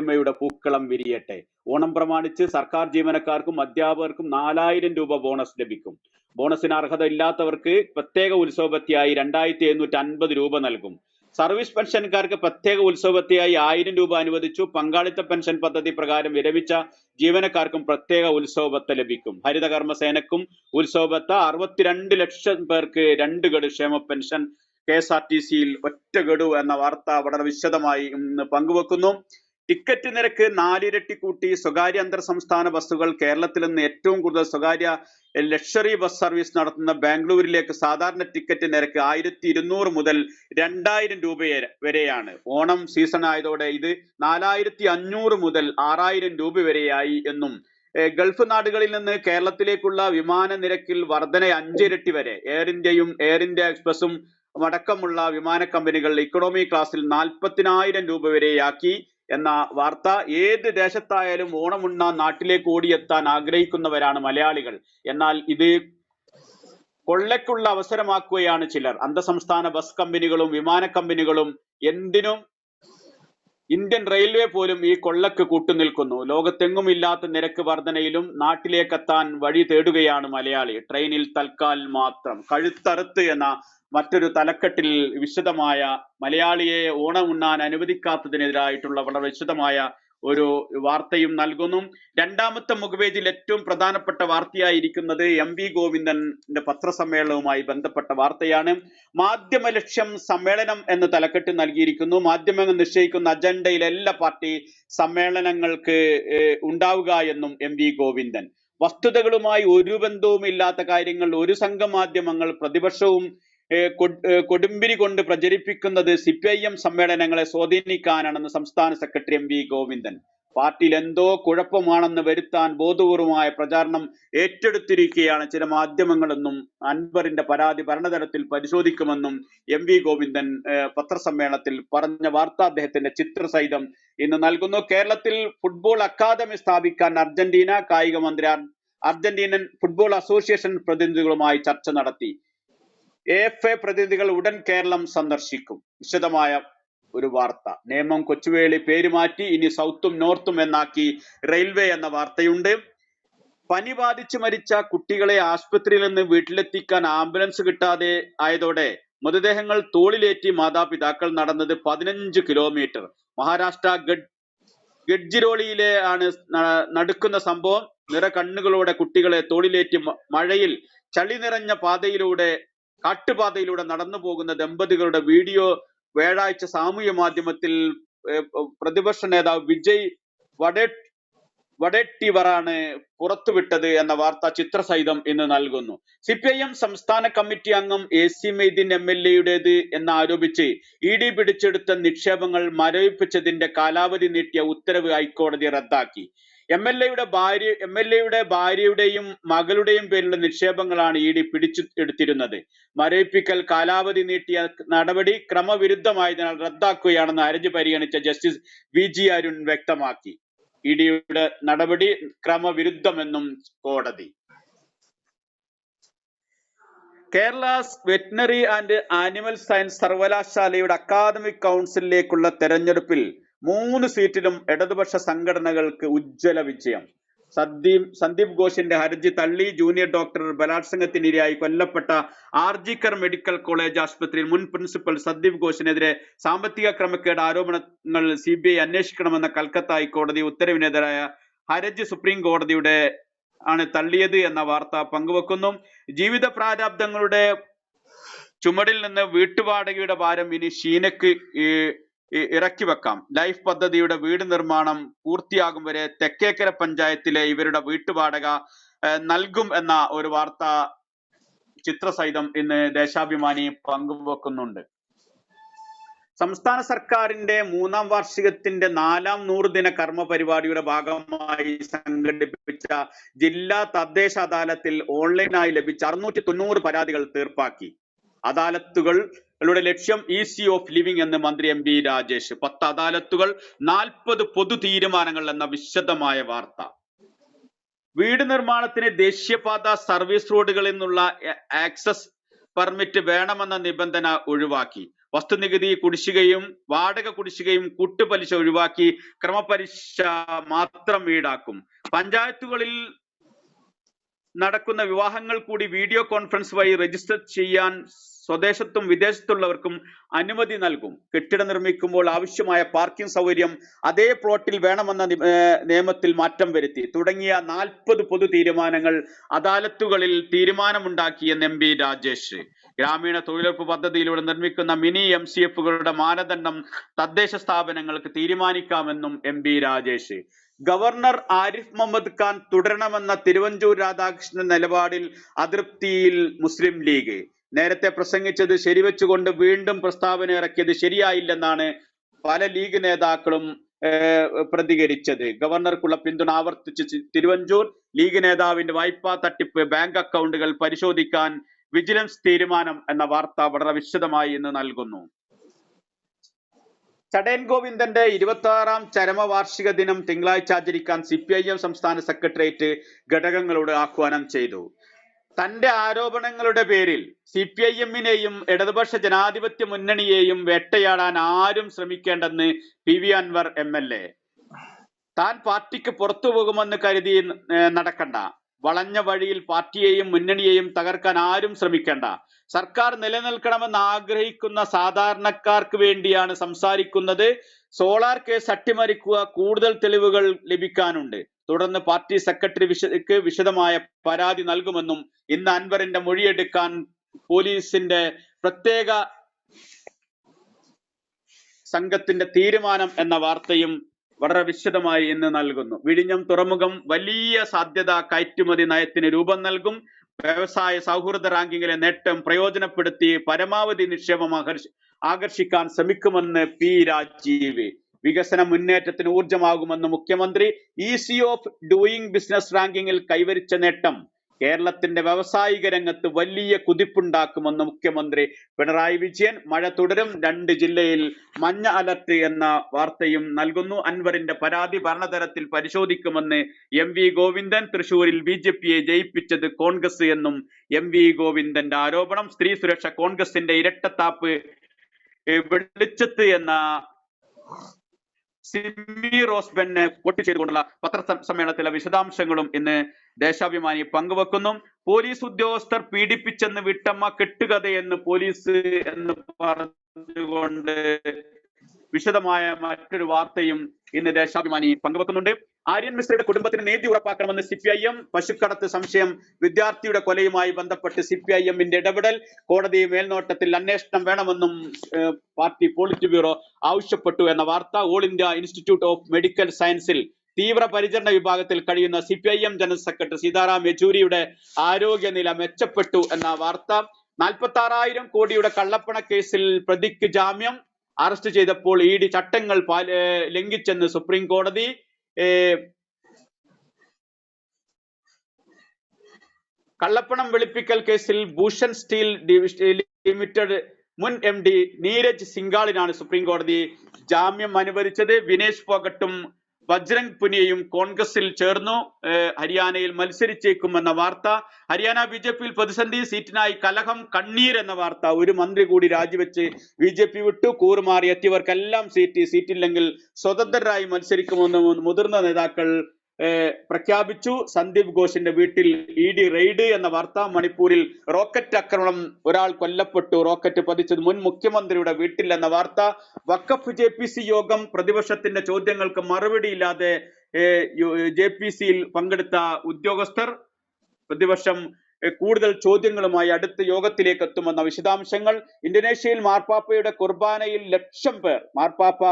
ഒത്തൊരുമയുടെ പൂക്കളം വിരിയട്ടെ. ഓണം പ്രമാണിച്ച് സർക്കാർ ജീവനക്കാർക്കും അധ്യാപകർക്കും 4000 രൂപ ബോണസ് ലഭിക്കും. ബോണസിന് അർഹത ഇല്ലാത്തവർക്ക് പ്രത്യേക ഉത്സവബത്തിയായി 2750 രൂപ നൽകും. സർവീസ് പെൻഷൻകാർക്ക് പ്രത്യേക ഉത്സവബത്തിയായി 1000 രൂപ അനുവദിച്ചു. പങ്കാളിത്ത പെൻഷൻ പദ്ധതി പ്രകാരം വിരമിച്ച ജീവനക്കാർക്കും പ്രത്യേക ഉത്സവബത്ത ലഭിക്കും. ഹരിതകർമ്മസേനക്കും ഉത്സവബത്ത. 62 ലക്ഷം പേർക്ക് 2 ഗഡു ക്ഷേമ പെൻഷൻ. KSRTC-യിൽ ഒറ്റ ഗഡു എന്ന വാർത്ത വളരെ വിശദമായി ഇന്ന് പങ്കുവെക്കുന്നു. ടിക്കറ്റ് നിരക്ക് 4 ഇരട്ടി കൂട്ടി. സ്വകാര്യ അന്തർ സംസ്ഥാന ബസ്സുകൾ. കേരളത്തിൽ നിന്ന് ഏറ്റവും കൂടുതൽ സ്വകാര്യ ലക്ഷറി ബസ് സർവീസ് നടത്തുന്ന ബാംഗ്ലൂരിലേക്ക് സാധാരണ ടിക്കറ്റ് നിരക്ക് 1200 മുതൽ 2000 രൂപ വരെയാണ്. ഓണം സീസൺ ആയതോടെ ഇത് 4500 മുതൽ 6000 രൂപ വരെയായി എന്നും ഗൾഫ് നാടുകളിൽ നിന്ന് കേരളത്തിലേക്കുള്ള വിമാന നിരക്കിൽ വർധന 5 ഇരട്ടി വരെ. എയർ ഇന്ത്യയും എയർ ഇന്ത്യ എക്സ്പ്രസും അടക്കമുള്ള വിമാന കമ്പനികൾ ഇക്കണോമി ക്ലാസ്സിൽ 40,000 രൂപ വരെയാക്കി എന്ന വാർത്ത. ഏത് ദേശത്തായാലും ഓണമുണ്ണാൻ നാട്ടിലേക്ക് ഓടിയെത്താൻ ആഗ്രഹിക്കുന്നവരാണ് മലയാളികൾ. എന്നാൽ ഇത് കൊള്ളയ്ക്കുള്ള അവസരമാക്കുകയാണ് ചിലർ. അന്തർസംസ്ഥാന ബസ് കമ്പനികളും വിമാന കമ്പനികളും എന്തിനും ഇന്ത്യൻ റെയിൽവേ പോലും ഈ കൊള്ളക്ക് കൂട്ടുനിൽക്കുന്നു. ലോകത്തെങ്ങും ഇല്ലാത്ത നിരക്ക് വർധനയിലും നാട്ടിലേക്കെത്താൻ വഴി തേടുകയാണ് മലയാളി. ട്രെയിനിൽ തൽക്കാൽ മാത്രം. കഴുത്തറുത്ത് എന്ന മറ്റൊരു തലക്കെട്ടിൽ വിശദമായ മലയാളിയെ ഓണം ഉണ്ണാൻ അനുവദിക്കാത്തതിനെതിരായിട്ടുള്ള വളരെ വിശദമായ ഒരു വാർത്തയും നൽകുന്നു. രണ്ടാമത്തെ മുഖപേജിൽ ഏറ്റവും പ്രധാനപ്പെട്ട വാർത്തയായിരിക്കുന്നത് MV ഗോവിന്ദന്റെ പത്രസമ്മേളനവുമായി ബന്ധപ്പെട്ട വാർത്തയാണ്. മാധ്യമ ലക്ഷ്യം സമ്മേളനം എന്ന് തലക്കെട്ട് നൽകിയിരിക്കുന്നു. മാധ്യമങ്ങൾ നിശ്ചയിക്കുന്ന അജണ്ടയിൽ എല്ലാ പാർട്ടി സമ്മേളനങ്ങൾക്ക് ഉണ്ടാവുക എന്നും MV ഗോവിന്ദൻ. വസ്തുതകളുമായി ഒരു ബന്ധവുമില്ലാത്ത കാര്യങ്ങൾ ഒരു സംഘം മാധ്യമങ്ങൾ പ്രതിപക്ഷവും കൊടുമ്പിരി കൊണ്ട് പ്രചരിപ്പിക്കുന്നത് CPIM സമ്മേളനങ്ങളെ സ്വാധീനിക്കാനാണെന്ന് സംസ്ഥാന സെക്രട്ടറി MV ഗോവിന്ദൻ. പാർട്ടിയിൽ എന്തോ കുഴപ്പമാണെന്ന് വരുത്താൻ ബോധപൂർവമായ പ്രചാരണം ഏറ്റെടുത്തിരിക്കുകയാണ് ചില മാധ്യമങ്ങളെന്നും അൻവറിന്റെ പരാതി ഭരണതലത്തിൽ പരിശോധിക്കുമെന്നും MV ഗോവിന്ദൻ പത്രസമ്മേളനത്തിൽ പറഞ്ഞ വാർത്ത അദ്ദേഹത്തിന്റെ ചിത്രസഹിതം ഇന്ന് നൽകുന്നു. കേരളത്തിൽ ഫുട്ബോൾ അക്കാദമി സ്ഥാപിക്കാൻ അർജന്റീന. കായിക മന്ത്രി അർജന്റീനൻ ഫുട്ബോൾ അസോസിയേഷൻ പ്രതിനിധികളുമായി ചർച്ച നടത്തി. AFA പ്രതിനിധികൾ ഉടൻ കേരളം സന്ദർശിക്കും. വിശദമായ ഒരു വാർത്ത. നേമം കൊച്ചുവേളി പേര് മാറ്റി, ഇനി സൗത്തും നോർത്തും എന്നാക്കി റെയിൽവേ എന്ന വാർത്തയുണ്ട്. പനി ബാധിച്ച് മരിച്ച കുട്ടികളെ ആശുപത്രിയിൽ നിന്ന് വീട്ടിലെത്തിക്കാൻ ആംബുലൻസ് കിട്ടാതെ ആയതോടെ മൃതദേഹങ്ങൾ തോളിലേറ്റി മാതാപിതാക്കൾ നടന്നത് 15 കിലോമീറ്റർ. മഹാരാഷ്ട്ര ഗഡ്ജിരോളിയിലെ ആണ് നടക്കുന്ന സംഭവം. നിറകണ്ണുകളോടെ കുട്ടികളെ തോളിലേറ്റി മഴയിൽ ചളി നിറഞ്ഞ കാട്ടുപാതയിലൂടെ നടന്നു പോകുന്ന ദമ്പതികളുടെ വീഡിയോ വ്യാഴാഴ്ച സാമൂഹ്യ മാധ്യമത്തിൽ പ്രതിപക്ഷ നേതാവ് വിജയ് വഡെട്ടിവറാണ് പുറത്തുവിട്ടത് എന്ന വാർത്ത ചിത്രസഹിതം ഇന്ന് നൽകുന്നു. CPIM സംസ്ഥാന കമ്മിറ്റി അംഗം AC മൊയ്തീൻ MLA-യുടേത് എന്നാരോപിച്ച് ED പിടിച്ചെടുത്ത നിക്ഷേപങ്ങൾ മരവിപ്പിച്ചതിന്റെ കാലാവധി നീട്ടിയ ഉത്തരവ് ഹൈക്കോടതി റദ്ദാക്കി. MLA-യുടെ ഭാര്യയുടെയും മകളുടെയും പേരിലുള്ള നിക്ഷേപങ്ങളാണ് ED പിടിച്ചെടുത്തിരുന്നത്. മരവിപ്പിക്കൽ കാലാവധി നീട്ടിയ നടപടി ക്രമവിരുദ്ധമായതിനാൽ റദ്ദാക്കുകയാണെന്ന് ഹർജി പരിഗണിച്ച ജസ്റ്റിസ് VG അരുൺ വ്യക്തമാക്കി. EDയുടെ നടപടി ക്രമവിരുദ്ധമെന്നും കോടതി. Kerala veterinary and animal science സർവകലാശാലയുടെ അക്കാദമിക് കൗൺസിലിലേക്കുള്ള തെരഞ്ഞെടുപ്പിൽ 3 സീറ്റിലും ഇടതുപക്ഷ സംഘടനകൾക്ക് ഉജ്ജ്വല വിജയം. സന്ദീപ് ഘോഷിന്റെ ഹർജി തള്ളി. ജൂനിയർ ഡോക്ടർ ബലാത്സംഗത്തിനിരയായി കൊല്ലപ്പെട്ട RGകർ മെഡിക്കൽ കോളേജ് ആശുപത്രിയിൽ മുൻ പ്രിൻസിപ്പൽ സന്ദീപ് ഘോഷിനെതിരെ സാമ്പത്തിക ക്രമക്കേട് ആരോപണങ്ങൾ CBI അന്വേഷിക്കണമെന്ന കൽക്കത്ത ഹൈക്കോടതി ഉത്തരവിനെതിരായ ഹർജി സുപ്രീം കോടതിയുടെ ആണ് തള്ളിയത് എന്ന വാർത്ത പങ്കുവെക്കുന്നു. ജീവിത പ്രാരാബ്ദങ്ങളുടെ ചുമടിൽ നിന്ന് വീട്ടുവാടകയുടെ ഭാരം ഇനി ഷീനക്ക് ഇറക്കി വെക്കാം. ലൈഫ് പദ്ധതിയുടെ വീട് നിർമ്മാണം പൂർത്തിയാകും വരെ തെക്കേക്കര പഞ്ചായത്തിലെ ഇവരുടെ വീട്ടുവാടക നൽകും എന്ന ഒരു വാർത്ത ചിത്രസഹിതം ഇന്ന് ദേശാഭിമാനി പങ്കുവെക്കുന്നുണ്ട്. സംസ്ഥാന സർക്കാരിന്റെ 3ാം വാർഷികത്തിന്റെ 4ാം 100 ദിന കർമ്മ പരിപാടിയുടെ ഭാഗമായി സംഘടിപ്പിച്ച ജില്ലാ തദ്ദേശ അദാലത്തിൽ ഓൺലൈനായി ലഭിച്ച 690 പരാതികൾ തീർപ്പാക്കി. അദാലത്തുകളുടെ ലക്ഷ്യം ഈസി ഓഫ് ലിവിംഗ് എന്ന് മന്ത്രി MB രാജേഷ്. 10 അദാലത്തുകൾ, 40 പൊതു തീരുമാനങ്ങൾ എന്ന വിശദമായ വാർത്ത. വീട് നിർമ്മാണത്തിന് ദേശീയപാത സർവീസ് റോഡുകളിൽ നിന്നുള്ള ആക്സസ് പെർമിറ്റ് വേണമെന്ന നിബന്ധന ഒഴിവാക്കി. വസ്തുനികുതി കുടിശ്ശികയും വാടക കുടിശ്ശികയും കൂട്ടുപലിശ ഒഴിവാക്കി ക്രമപലിശ മാത്രം ഈടാക്കും. പഞ്ചായത്തുകളിൽ നടക്കുന്ന വിവാഹങ്ങൾ കൂടി വീഡിയോ കോൺഫറൻസ് വഴി രജിസ്റ്റർ ചെയ്യാൻ സ്വദേശത്തും വിദേശത്തുള്ളവർക്കും അനുമതി നൽകും. കെട്ടിടം നിർമ്മിക്കുമ്പോൾ ആവശ്യമായ പാർക്കിംഗ് സൗകര്യം അതേ പ്ലോട്ടിൽ വേണമെന്ന നിയമത്തിൽ മാറ്റം വരുത്തി. തുടങ്ങിയ 40 പൊതു തീരുമാനങ്ങൾ അദാലത്തുകളിൽ തീരുമാനമുണ്ടാക്കിയെന്ന് MP രാജേഷ്. ഗ്രാമീണ തൊഴിലുറപ്പ് പദ്ധതിയിലൂടെ നിർമ്മിക്കുന്ന മിനി MCFകളുടെ മാനദണ്ഡം തദ്ദേശ സ്ഥാപനങ്ങൾക്ക് തീരുമാനിക്കാമെന്നും MP രാജേഷ്. ഗവർണർ ആരിഫ് മുഹമ്മദ് ഖാൻ തുടരണമെന്ന തിരുവഞ്ചൂർ രാധാകൃഷ്ണൻ നിലപാടിൽ അതൃപ്തിയിൽ മുസ്ലിം ലീഗ്. നേരത്തെ പ്രസംഗിച്ചത് ശരിവെച്ചുകൊണ്ട് വീണ്ടും പ്രസ്താവന ഇറക്കിയത് ശരിയായില്ലെന്നാണ് പല ലീഗ് നേതാക്കളും പ്രതികരിച്ചത്. ഗവർണർക്കുള്ള പിന്തുണ ആവർത്തിച്ച് തിരുവഞ്ചൂർ. ലീഗ് നേതാവിന്റെ വായ്പാ തട്ടിപ്പ് ബാങ്ക് അക്കൗണ്ടുകൾ പരിശോധിക്കാൻ വിജിലൻസ് തീരുമാനം എന്ന വാർത്ത വളരെ വിശദമായി ഇന്ന് നൽകുന്നു. ചടയൻ ഗോവിന്ദന്റെ 26ാം ചരമവാർഷിക ദിനം തിങ്കളാഴ്ച ആചരിക്കാൻ CPIM സംസ്ഥാന സെക്രട്ടേറിയറ്റ് ഘടകങ്ങളോട് ആഹ്വാനം ചെയ്തു. തന്റെ ആരോപണങ്ങളുടെ പേരിൽ CPIM-നെയും ഇടതുപക്ഷ ജനാധിപത്യ മുന്നണിയെയും വേട്ടയാടാൻ ആരും ശ്രമിക്കേണ്ടെന്ന് PV അൻവർ MLA. താൻ പാർട്ടിക്ക് പുറത്തു പോകുമെന്ന് കരുതി നടക്കണ്ട. വളഞ്ഞ വഴിയിൽ പാർട്ടിയെയും മുന്നണിയെയും തകർക്കാൻ ആരും ശ്രമിക്കേണ്ട. സർക്കാർ നിലനിൽക്കണമെന്ന് ആഗ്രഹിക്കുന്ന സാധാരണക്കാർക്ക് വേണ്ടിയാണ് സംസാരിക്കുന്നത്. സോളാർ കേസ് അട്ടിമറിക്കുക, കൂടുതൽ തെളിവുകൾ ലഭിക്കാനുണ്ട്. തുടർന്ന് പാർട്ടി സെക്രട്ടറിക്ക് വിശദമായ പരാതി നൽകുമെന്നും ഇന്ന് അൻവറിന്റെ മൊഴിയെടുക്കാൻ പോലീസിന്റെ പ്രത്യേക സംഘത്തിന്റെ തീരുമാനം എന്ന വാർത്തയും വളരെ വിശദമായി ഇന്ന് നൽകുന്നു. വിഴിഞ്ഞം തുറമുഖം വലിയ സാധ്യത കയറ്റുമതി നയത്തിന് രൂപം നൽകും. വ്യവസായ സൗഹൃദ റാങ്കിങ്ങിലെ നേട്ടം പ്രയോജനപ്പെടുത്തി പരമാവധി നിക്ഷേപം ആകർഷിക്കാൻ ശ്രമിക്കുമെന്ന് P രാജീവ്. വികസന മുന്നേറ്റത്തിന് ഊർജമാകുമെന്ന് മുഖ്യമന്ത്രി. ഈസി ഓഫ് ഡൂയിങ് ബിസിനസ് റാങ്കിങ്ങിൽ കൈവരിച്ച നേട്ടം കേരളത്തിന്റെ വ്യവസായിക രംഗത്ത് വലിയ കുതിപ്പുണ്ടാക്കുമെന്ന് മുഖ്യമന്ത്രി പിണറായി വിജയൻ. മഴ തുടരും, 2 ജില്ലയിൽ മഞ്ഞ അലർട്ട് എന്ന വാർത്തയും നൽകുന്നു. അൻവറിന്റെ പരാതി ഭരണതലത്തിൽ പരിശോധിക്കുമെന്ന് MV ഗോവിന്ദൻ. തൃശൂരിൽ BJP-യെ ജയിപ്പിച്ചത് കോൺഗ്രസ് എന്നും MV ഗോവിന്ദന്റെ ആരോപണം. സ്ത്രീ സുരക്ഷ കോൺഗ്രസിന്റെ ഇരട്ടത്താപ്പ് വെളിച്ചത്ത് എന്ന സിമി റോസ്ബെന്നെ വോട്ട് ചെയ്തുകൊണ്ടുള്ള പത്രസമ്മേളനത്തിലെ വിശദാംശങ്ങളും ഇന്ന് ദേശാഭിമാനി പങ്കുവെക്കുന്നു. പോലീസ് ഉദ്യോഗസ്ഥർ പീഡിപ്പിച്ചെന്ന് വിട്ടമ്മ കെട്ടുകഥയെന്ന് പോലീസ് എന്ന് പറഞ്ഞുകൊണ്ട് വിശദമായ മറ്റൊരു വാർത്തയും ഇന്ന് ദേശാഭിമാനി പങ്കുവെക്കുന്നുണ്ട്. ആര്യൻ മിശ്രയുടെ കുടുംബത്തിന് നീതി ഉറപ്പാക്കണമെന്ന് CPIM. പശുക്കടത്ത് സംശയം വിദ്യാർത്ഥിയുടെ കൊലയുമായി ബന്ധപ്പെട്ട് CPIM-ന്റെ ഇടപെടൽ. കോടതി മേൽനോട്ടത്തിൽ അന്വേഷണം വേണമെന്നും പാർട്ടി പോളിറ്റ് ബ്യൂറോ ആവശ്യപ്പെട്ടു എന്ന വാർത്ത. All India institute of medical സയൻസിൽ തീവ്ര പരിചരണ വിഭാഗത്തിൽ കഴിയുന്ന CPIM ജനറൽ സെക്രട്ടറി സീതാറാം യെച്ചൂരിയുടെ ആരോഗ്യനില മെച്ചപ്പെട്ടു എന്ന വാർത്ത. 46,000 കോടിയുടെ കള്ളപ്പണ കേസിൽ പ്രതിക്ക് ജാമ്യം. അറസ്റ്റ് ചെയ്തപ്പോൾ ED ചട്ടങ്ങൾ ലംഘിച്ചെന്ന് സുപ്രീം കോടതി. കള്ളപ്പണം വെളുപ്പിക്കൽ കേസിൽ ഭൂഷൺ സ്റ്റീൽ ലിമിറ്റഡ് മുൻ MD നീരജ് സിംഗാളിനാണ് സുപ്രീം കോടതി ജാമ്യം അനുവദിച്ചത്. വിനേഷ് ഫോഗട്ടും ബജ്രംഗ് പുനിയയും കോൺഗ്രസിൽ ചേർന്നു. ഹരിയാനയിൽ മത്സരിച്ചേക്കുമെന്ന വാർത്ത. ഹരിയാന BJP-യിൽ പ്രതിസന്ധി, സീറ്റിനായി കലഹം, കണ്ണീർ എന്ന വാർത്ത. ഒരു മന്ത്രി കൂടി രാജിവെച്ച് BJP വിട്ടു. കൂറുമാറി എത്തിയവർക്കെല്ലാം സീറ്റില്ലെങ്കിൽ സ്വതന്ത്രരായി മത്സരിക്കുമെന്ന് മുതിർന്ന നേതാക്കൾ പ്രഖ്യാപിച്ചു. സന്ദീപ് ഘോഷിന്റെ വീട്ടിൽ ED റെയ്ഡ് എന്ന വാർത്ത. മണിപ്പൂരിൽ റോക്കറ്റ് ആക്രമണം, ഒരാൾ കൊല്ലപ്പെട്ടു, റോക്കറ്റ് പതിച്ചത് മുൻ മുഖ്യമന്ത്രിയുടെ വീട്ടിൽ എന്ന വാർത്ത. വഖഫ് JPC യോഗം. പ്രതിപക്ഷത്തിന്റെ ചോദ്യങ്ങൾക്ക് മറുപടിയില്ലാതെ JPC-യിൽ പങ്കെടുത്ത ഉദ്യോഗസ്ഥർ. പ്രതിപക്ഷം കൂടുതൽ ചോദ്യങ്ങളുമായി അടുത്ത യോഗത്തിലേക്ക് എത്തുമെന്ന വിശദാംശങ്ങൾ. ഇന്തോനേഷ്യയിൽ മാർപ്പാപ്പയുടെ കുർബാനയിൽ 1,00,000 പേർ. മാർപ്പാപ്പ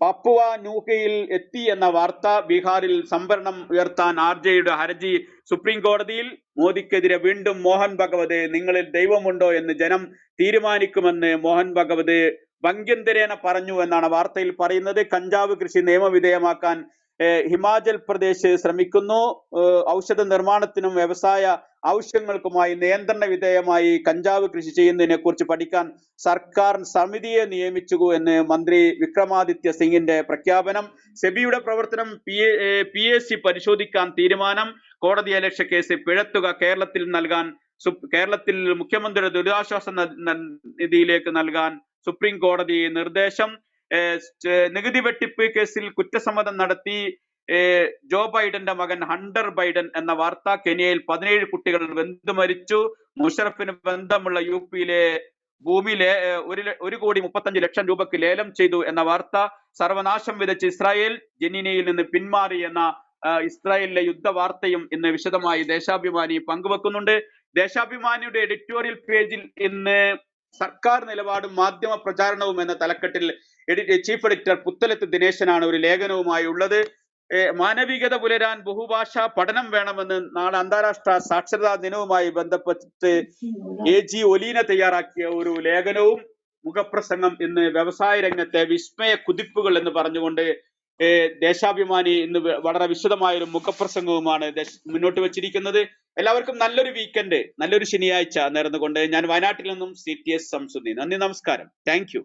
പാപ്പുവ ന്യൂഗിനിയിൽ എത്തി എന്ന വാർത്ത. ബീഹാറിൽ സംഭരണം ഉയർത്താൻ RJ-യുടെ ഹർജി സുപ്രീം കോടതിയിൽ. മോദിക്കെതിരെ വീണ്ടും മോഹൻ ഭഗവത്. നിങ്ങളിൽ ദൈവമുണ്ടോ എന്ന് ജനം തീരുമാനിക്കുമെന്ന് മോഹൻ ഭഗവത് ഭംഗ്യന്തരേന പറഞ്ഞു എന്നാണ് വാർത്തയിൽ പറയുന്നത്. കഞ്ചാവ് കൃഷി നിയമവിധേയമാക്കാൻ ഹിമാചൽ പ്രദേശ് ശ്രമിക്കുന്നു. ഔഷധ നിർമ്മാണത്തിനും വ്യവസായ ആവശ്യങ്ങൾക്കുമായി നിയന്ത്രണ വിധേയമായി കഞ്ചാവ് കൃഷി ചെയ്യുന്നതിനെ കുറിച്ച് പഠിക്കാൻ സർക്കാർ സമിതിയെ നിയമിച്ചു എന്ന് മന്ത്രി വിക്രമാദിത്യ സിംഗിന്റെ പ്രഖ്യാപനം. സെബിയുടെ പ്രവർത്തനം PAC പരിശോധിക്കാൻ തീരുമാനം. കോടതിയലക്ഷ്യ കേസ് പിഴത്തുക കേരളത്തിൽ നൽകാൻ കേരളത്തിൽ മുഖ്യമന്ത്രിയുടെ ദുരിതാശ്വാസ നിധിയിലേക്ക് നൽകാൻ സുപ്രീം കോടതി നിർദ്ദേശം. നികുതി വെട്ടിപ്പ് കേസിൽ കുറ്റസമ്മതം നടത്തി ജോ ബൈഡന്റെ മകൻ ഹണ്ടർ ബൈഡൻ എന്ന വാർത്ത. കെനിയയിൽ 17 കുട്ടികൾ വെന്തു മരിച്ചു. മുഷറഫിന് ബന്ധമുള്ള യുപിയിലെ ഭൂമി 1,35,00,000 രൂപയ്ക്ക് ലേലം ചെയ്തു എന്ന വാർത്ത. സർവനാശം വിതച്ച് ഇസ്രായേൽ, ജനീനയിൽ നിന്ന് പിന്മാറി എന്ന ഇസ്രായേലിലെ യുദ്ധ വാർത്തയും ഇന്ന് വിശദമായി ദേശാഭിമാനി പങ്കുവെക്കുന്നുണ്ട്. ദേശാഭിമാനിയുടെ എഡിറ്റോറിയൽ പേജിൽ ഇന്ന് സർക്കാർ നിലപാടും മാധ്യമ പ്രചാരണവും എന്ന തലക്കെട്ടിൽ ചീഫ് എഡിറ്റർ പുത്തലത്ത് ദിനേശനാണ് ഒരു ലേഖനവുമായി ഉള്ളത്. മാനവികത പുലരാൻ ബഹുഭാഷാ പഠനം വേണമെന്ന് നാളെ അന്താരാഷ്ട്ര സാക്ഷരതാ ദിനവുമായി ബന്ധപ്പെട്ട് AG ഒലീന തയ്യാറാക്കിയ ഒരു ലേഖനവും മുഖപ്രസംഗം ഇന്ന് വ്യവസായ രംഗത്തെ വിസ്മയ കുതിപ്പുകൾ എന്ന് പറഞ്ഞുകൊണ്ട് ദേശാഭിമാനി ഇന്ന് വളരെ വിശദമായ ഒരു മുഖപ്രസംഗവുമാണ് മുന്നോട്ട് വെച്ചിരിക്കുന്നത്. എല്ലാവർക്കും നല്ലൊരു വീക്കെൻഡ്, നല്ലൊരു ശനിയാഴ്ച നേർന്നുകൊണ്ട് ഞാൻ വയനാട്ടിൽ നിന്നും CTS ശംസുദ്ദീൻ. നന്ദി, നമസ്കാരം. Thank you.